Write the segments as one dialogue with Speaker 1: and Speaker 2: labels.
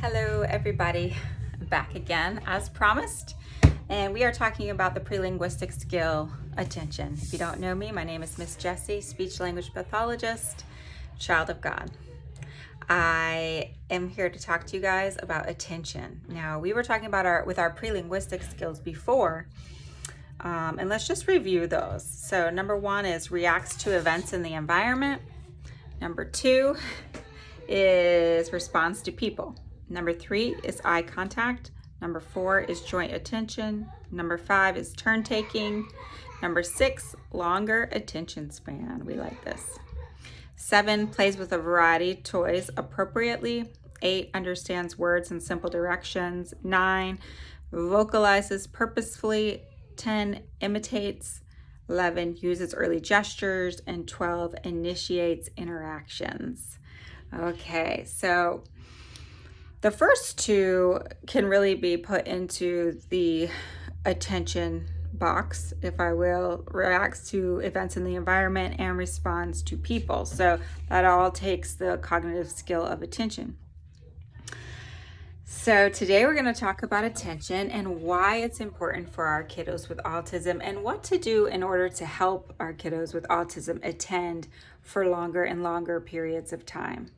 Speaker 1: Hello everybody, back again as promised, and we are talking about the pre-linguistic skill attention. If you don't know me, my name is Miss Jessie, speech language pathologist, child of God. I am here to talk to you guys about attention. Now, we were talking about our pre-linguistic skills before, and let's just review those. So number one is reacts to events in the environment. Number two is responds to people. Number three is eye contact. Number four is joint attention. Number five is turn taking. Number six, longer attention span. We like this. 7, plays with a variety of toys appropriately. 8, understands words and simple directions. 9, vocalizes purposefully. 10, imitates. 11, uses early gestures. And 12, initiates interactions. Okay, so the first two can really be put into the attention box, if I will, reacts to events in the environment and responds to people. So that all takes the cognitive skill of attention. So today we're going to talk about attention and why it's important for our kiddos with autism and what to do in order to help our kiddos with autism attend for longer and longer periods of time.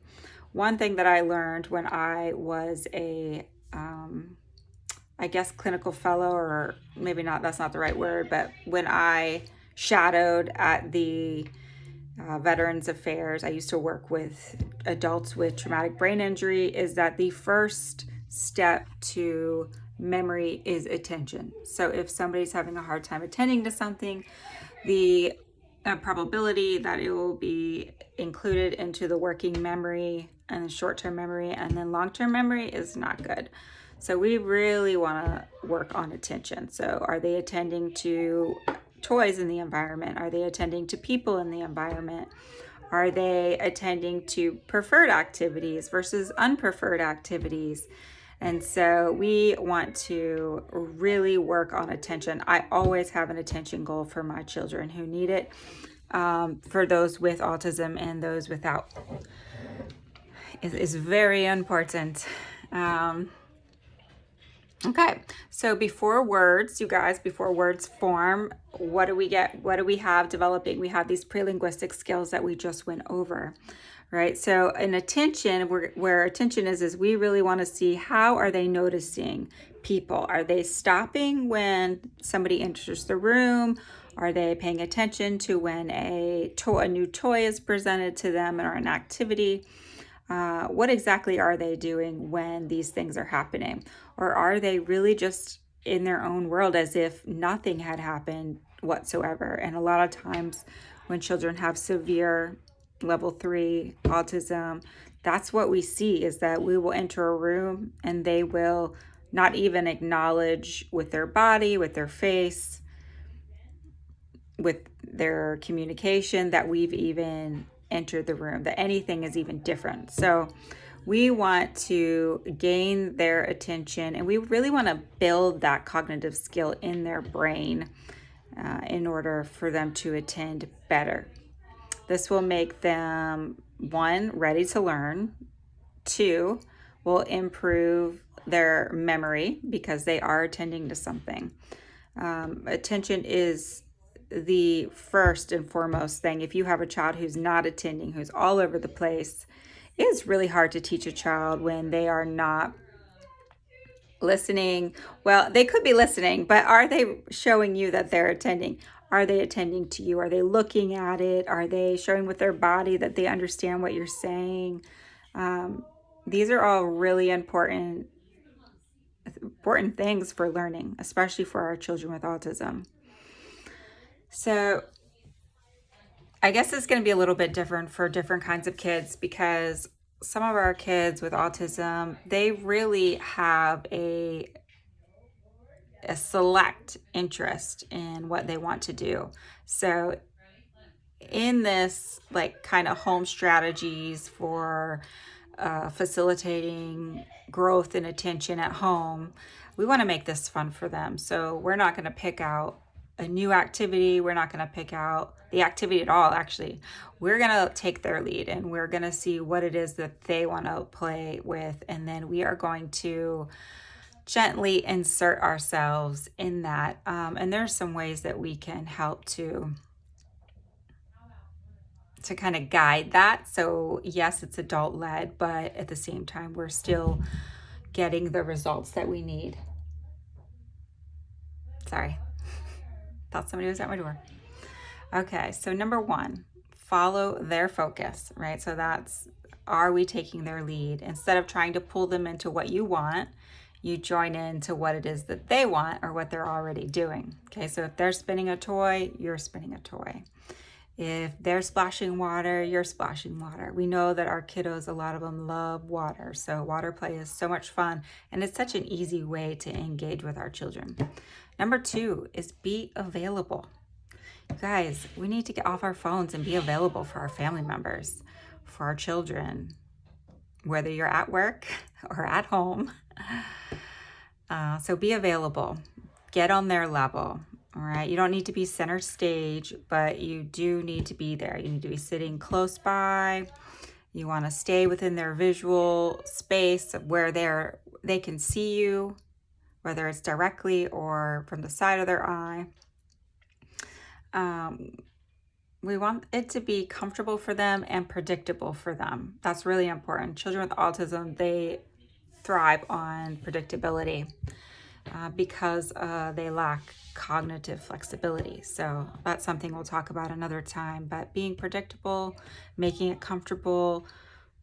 Speaker 1: One thing that I learned when I was a, I guess, clinical fellow, or maybe not, that's not the right word, but when I shadowed at the Veterans Affairs, I used to work with adults with traumatic brain injury, is that the first step to memory is attention. So if somebody's having a hard time attending to something, the probability that it will be included into the working memory and the short-term memory and then long-term memory is not good. So we really want to work on attention. So are they attending to toys in the environment? Are they attending to people in the environment? Are they attending to preferred activities versus unpreferred activities? And so we want to really work on attention. I always have an attention goal for my children who need it, for those with autism and those without. It is very important. Okay, so before words, you guys, before words form, what do we get? What do we have developing? We have these pre-linguistic skills that we just went over, right? So in attention, where attention is we really want to see how are they noticing people? Are they stopping when somebody enters the room? Are they paying attention to when a new toy is presented to them or an activity? What exactly are they doing when these things are happening? Or are they really just in their own world as if nothing had happened whatsoever? And a lot of times when children have severe level 3 autism, that's what we see, is that we will enter a room and they will not even acknowledge with their body, with their face, with their communication that we've even entered the room, that anything is even different. So we want to gain their attention and we really want to build that cognitive skill in their brain in order for them to attend better. This will make them, 1, ready to learn. 2, will improve their memory because they are attending to something. Attention is the first and foremost thing. If you have a child who's not attending, who's all over the place, it's really hard to teach a child when they are not listening. Well, they could be listening, but are they showing you that they're attending? Are they attending to you? Are they looking at it? Are they showing with their body that they understand what you're saying? These are all really important things for learning, especially for our children with autism. So I guess it's going to be a little bit different for different kinds of kids, because some of our kids with autism, they really have a select interest in what they want to do. So in this, like, kind of home strategies for facilitating growth and attention at home, we want to make this fun for them. So we're not going to pick out a new activity. We're not going to pick out the activity at all, actually. We're going to take their lead and we're going to see what it is that they want to play with. And then we are going to gently insert ourselves in that. And there's some ways that we can help to kind of guide that. So yes, it's adult led, but at the same time, we're still getting the results that we need. Sorry, thought somebody was at my door. Okay, so number one, follow their focus, right? So that's, are we taking their lead? Instead of trying to pull them into what you want, you join into what it is that they want or what they're already doing. Okay, so if they're spinning a toy, you're spinning a toy. If they're splashing water, you're splashing water. We know that our kiddos, a lot of them love water. So water play is so much fun and it's such an easy way to engage with our children. Number two is be available. You guys, we need to get off our phones and be available for our family members, for our children, whether you're at work or at home. So be available, get on their level. All right, you don't need to be center stage, but you do need to be there. You need to be sitting close by. You want to stay within their visual space where they can see you, whether it's directly or from the side of their eye. We want it to be comfortable for them and predictable for them. That's really important. Children with autism, they thrive on predictability. Because they lack cognitive flexibility. So that's something we'll talk about another time, but being predictable, making it comfortable,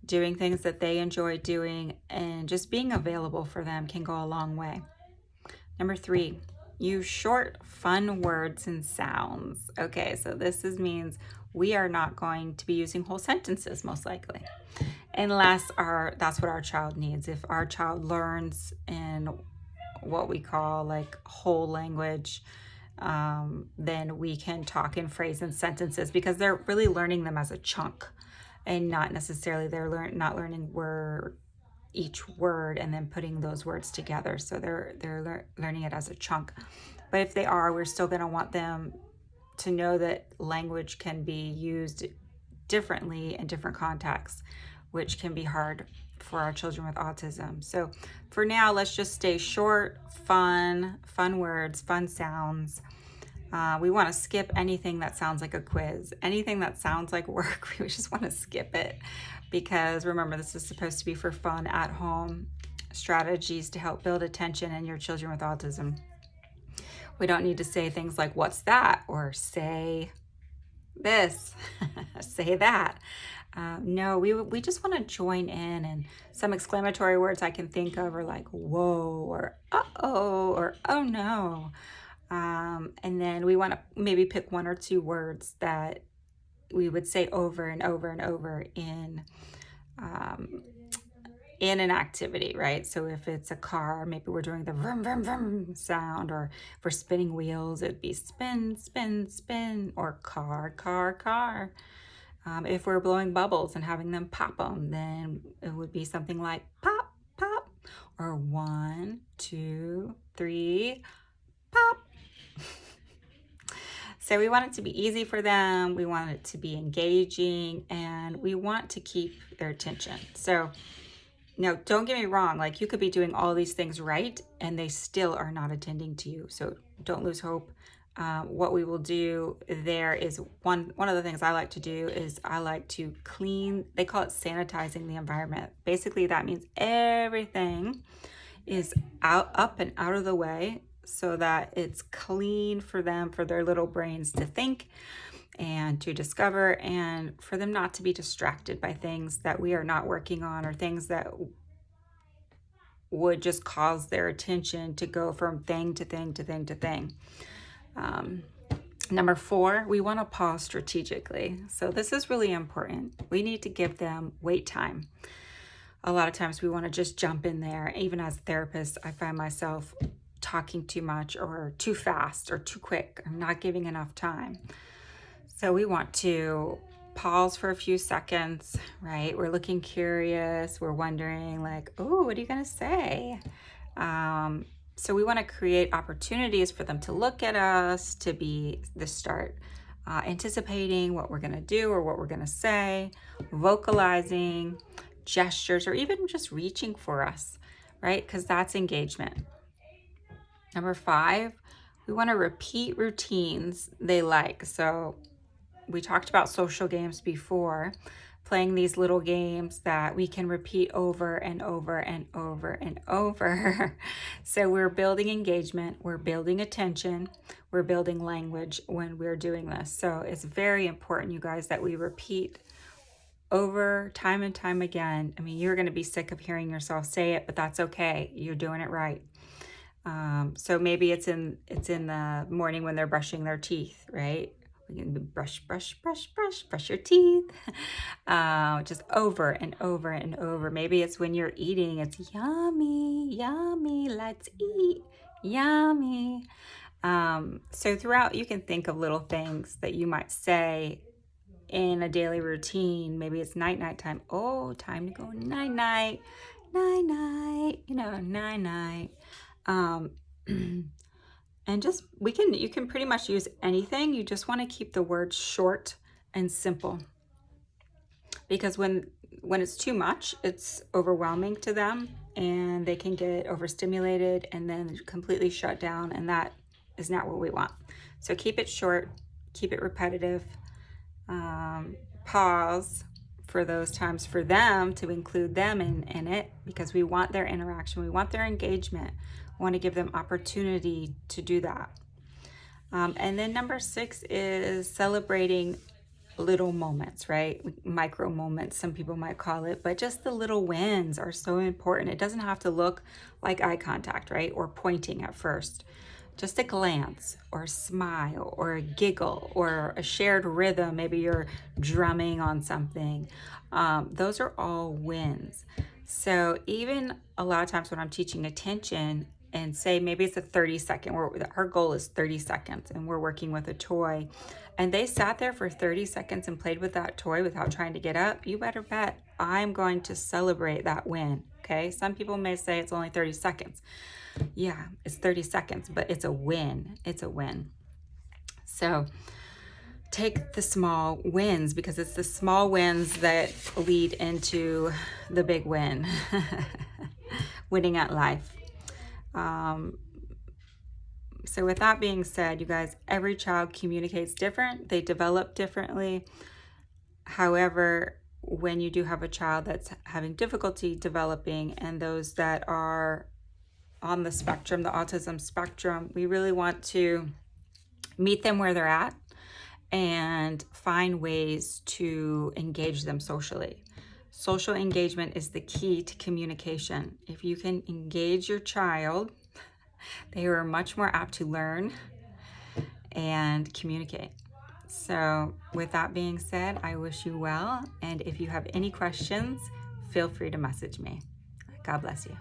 Speaker 1: doing things that they enjoy doing, and just being available for them can go a long way. Number three, use short, fun words and sounds. Okay, so this means we are not going to be using whole sentences, most likely, unless that's what our child needs. If our child learns in what we call like whole language, then we can talk in phrase and sentences because they're really learning them as a chunk and not necessarily not learning each word and then putting those words together. So they're learning it as a chunk. But if they are, we're still going to want them to know that language can be used differently in different contexts, which can be hard for our children with autism. So for now, let's just stay short, fun words, fun sounds. We want to skip anything that sounds like a quiz, anything that sounds like work. We just want to skip it because remember, this is supposed to be for fun at home, strategies to help build attention in your children with autism. We don't need to say things like, what's that? Or say this, say that. No, we just want to join in, and some exclamatory words I can think of are like, whoa, or uh-oh, or oh no. And then we want to maybe pick one or two words that we would say over and over and over in an activity, right? So if it's a car, maybe we're doing the vroom, vroom, vroom sound, or for spinning wheels, it'd be spin, spin, spin, or car, car, car. If we're blowing bubbles and having them pop them, then it would be something like pop, pop, or 1, 2, 3, pop. So we want it to be easy for them. We want it to be engaging, and we want to keep their attention. So now, don't get me wrong, like you could be doing all these things right, and they still are not attending to you. So don't lose hope. What we will do there is one of the things I like to do is I like to clean, they call it sanitizing the environment. Basically, that means everything is up and out of the way so that it's clean for them, for their little brains to think and to discover, and for them not to be distracted by things that we are not working on or things that would just cause their attention to go from thing to thing to thing to thing. Number 4, we want to pause strategically. So this is really important. We need to give them wait time. A lot of times we want to just jump in there. Even as a therapist, I find myself talking too much or too fast or too quick. I'm not giving enough time. So we want to pause for a few seconds, right? We're looking curious. We're wondering like, oh, what are you going to say? So we want to create opportunities for them to look at us, to start anticipating what we're going to do or what we're going to say, vocalizing, gestures, or even just reaching for us, right? Because that's engagement. Number 5, we want to repeat routines they like. So we talked about social games before, playing these little games that we can repeat over and over and over and over. So we're building engagement, we're building attention, we're building language when we're doing this. So it's very important, you guys, that we repeat over time and time again. I mean, you're going to be sick of hearing yourself say it, but that's okay. You're doing it right. So maybe it's in the morning when they're brushing their teeth, right? We can brush your teeth, just over and over and over. Maybe it's when you're eating, it's yummy, yummy, let's eat, yummy. So throughout, you can think of little things that you might say in a daily routine. Maybe it's night time. Oh, time to go night night, night night. And just you can pretty much use anything. You just want to keep the words short and simple, because when it's too much, it's overwhelming to them and they can get overstimulated and then completely shut down, and that is not what we want. So keep it short, keep it repetitive, pause for those times for them, to include them in it, because we want their interaction, we want their engagement. We want to give them opportunity to do that. And then number 6 is celebrating little moments, right? Micro moments, some people might call it, but just the little wins are so important. It doesn't have to look like eye contact, right? Or pointing at first. Just a glance or a smile or a giggle or a shared rhythm. Maybe you're drumming on something. Those are all wins. So even a lot of times when I'm teaching attention, and say maybe it's a 30-second, our goal is 30 seconds and we're working with a toy, and they sat there for 30 seconds and played with that toy without trying to get up, you better bet I'm going to celebrate that win, okay? Some people may say it's only 30 seconds. Yeah, it's 30 seconds, but it's a win. It's a win. So take the small wins, because it's the small wins that lead into the big win, winning at life. So with that being said, you guys, every child communicates different. They develop differently. However, when you do have a child that's having difficulty developing, and those that are on the spectrum, the autism spectrum, we really want to meet them where they're at and find ways to engage them socially. Social engagement is the key to communication. If you can engage your child, they are much more apt to learn and communicate. So with that being said, I wish you well. And if you have any questions, feel free to message me. God bless you.